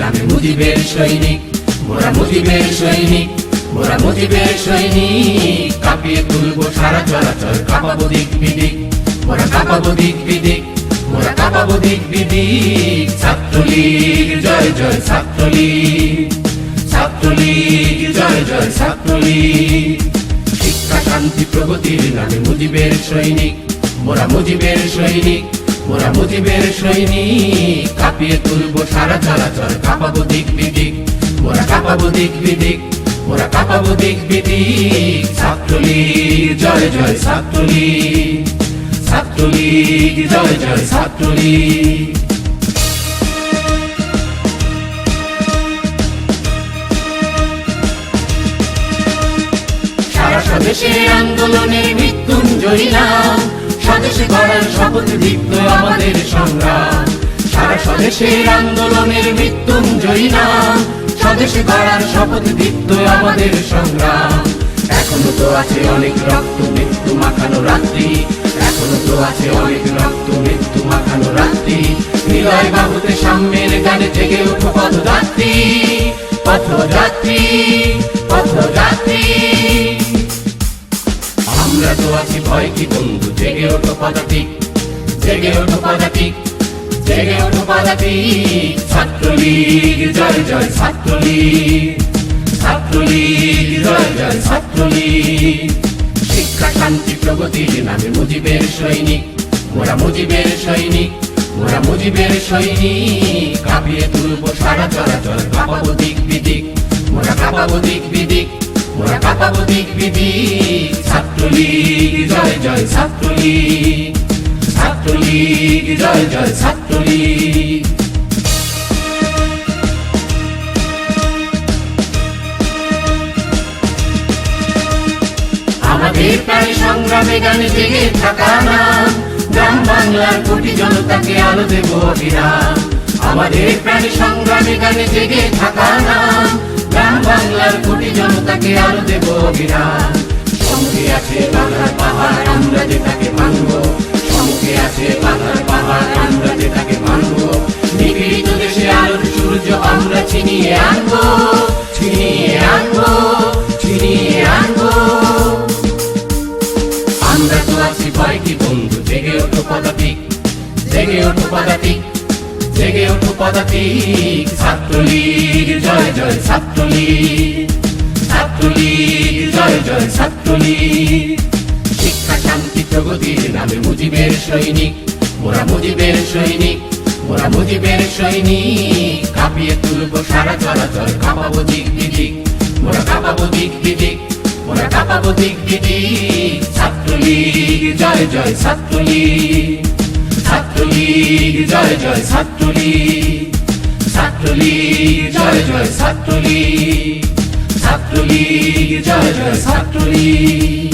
নামে মুজিবের সৈনিক, মোরা মুজিবের সৈনিক, মোরা মুজিবের সৈনিক। কাঁপিয়ে তুলবো সারা চরাচর, কাঁপাবো দিক বিদিক, মোরা কাঁপাবো দিক বিদিক, মোরা কাঁপাবো দিক বিদিক। ছাত্রলীগ জয় জয় ছাত্রলীগ, ছাত্রলীগ জয় জয় ছাত্রলীগ। শিক্ষা শান্তি প্রগতির নামে মুজিবের সৈনিক, মোরা মুজিবের সৈনিক, মোরা মুজিবের সৈনিক। কাঁপিয়ে তুলবো সারা চরাচর, কাঁপাবো দিক বিদিক, মোরা কাঁপাবো দিক বিদিক, মোরা কাঁপাবো দিক বিদিক। ছাত্রলীগ জয় জয় ছাত্রলীগ, ছাত্রলীগ জয় জয় ছাত্রলীগ। সারা স্বদেশে আন্দোলনের মৃত্যুঞ্জয়ী নাম, স্বদেশে গড়ার শপথ দীপ্ত আমাদের সংগ্রাম। সারা স্বদেশের আন্দোলনের মৃত্যুঞ্জয়ী নাম, স্বদেশে গড়ার শপথ দীপ্ত আমাদের সংগ্রাম। এখনো তো আছে অনেক রক্ত মৃত্যু মাখানো রাত্রি, এখনো তো আছে অনেক রক্ত মৃত্যু মাখানো রাত্রি। হৃদয় বাহুতে সাম্যের গানে জেগে ওঠো পথযাত্রী, পথযাত্রী, পথযাত্রী। আমরা তো আছি ভয় কি বন্ধু, জেগে ওঠো পদাতিক, জেগে ওঠো পদাতিক, জেগে ওঠো পদাতিক। ছাত্রলীগ জয় জয় ছাত্রলীগ, ছাত্রলীগ জয় জয় ছাত্রলীগ। শিক্ষা শান্তি প্রগতির নামে মুজিবের সৈনিক, মোরা মুজিবের সৈনিক, মোরা মুজিবের সৈনিক। কাঁপিয়ে তুলবো সারা চরাচর, কাঁপাবো দিক বিদিক, মোরা কাঁপাবো দিক বিদিক, মোরা কাঁপাবো দিক বিদিক। ছাত্রলীগ জয় জয় ছাত্রলীগ, ছাত্রলীগ জয় জয় ছাত্রলীগ। আমাদের প্রায় সংগ্রামে গানে জেগে থাকা নাম, গ্রাম বাংলার কোটি জনতাকে আলো দেব অবিরাম। আমাদের প্রায় সংগ্রামে গানে জেগে থাকা নাম, গ্রাম বাংলার কোটি জনতাকে আলো দেব অবিরাম। সম্মুখে আছে বাংলার পাহাড়, আমরা যে তাকে মানব, সম্মুখে আছে বাংলার পাহাড়, আমরা যে তাকে মানব। নিপীড়িত দেশে আলোর সূর্য আমরা ছিনিয়ে আনবো, ছিনিয়ে আনবো, ছিনিয়ে আনবো। আমরা তো আছি ভয় কি বন্ধু, জেগে ওঠো পদাতিক, জেগে ওঠো পদাতিক, জেগে ওঠো পদাতিক। ছাত্রলীগ জয় জয় ছাত্রলীগ, ছাত্রলীগ জয় জয় ছাত্রলীগ। শিক্ষা শান্তি প্রগতির নামে মুজিবের সৈনিক, মোরা মুজিবের সৈনিক, মোরা মুজিবের সৈনিক। কাঁপিয়ে তুলবো সারা চরাচর, কাঁপাবো দিক বিদিক, মোরা কাঁপাবো দিক বিদিক, মোরা কাঁপাবো দিক বিদিক। ছাত্রলীগ জয় জয় ছাত্রলীগ, ছাত্রলীগ জয় জয় ছাত্রলীগ, ছাত্রলীগ জয় জয় ছাত্রলীগ, ছাত্রলীগ জয় জয় ছাত্রলীগ।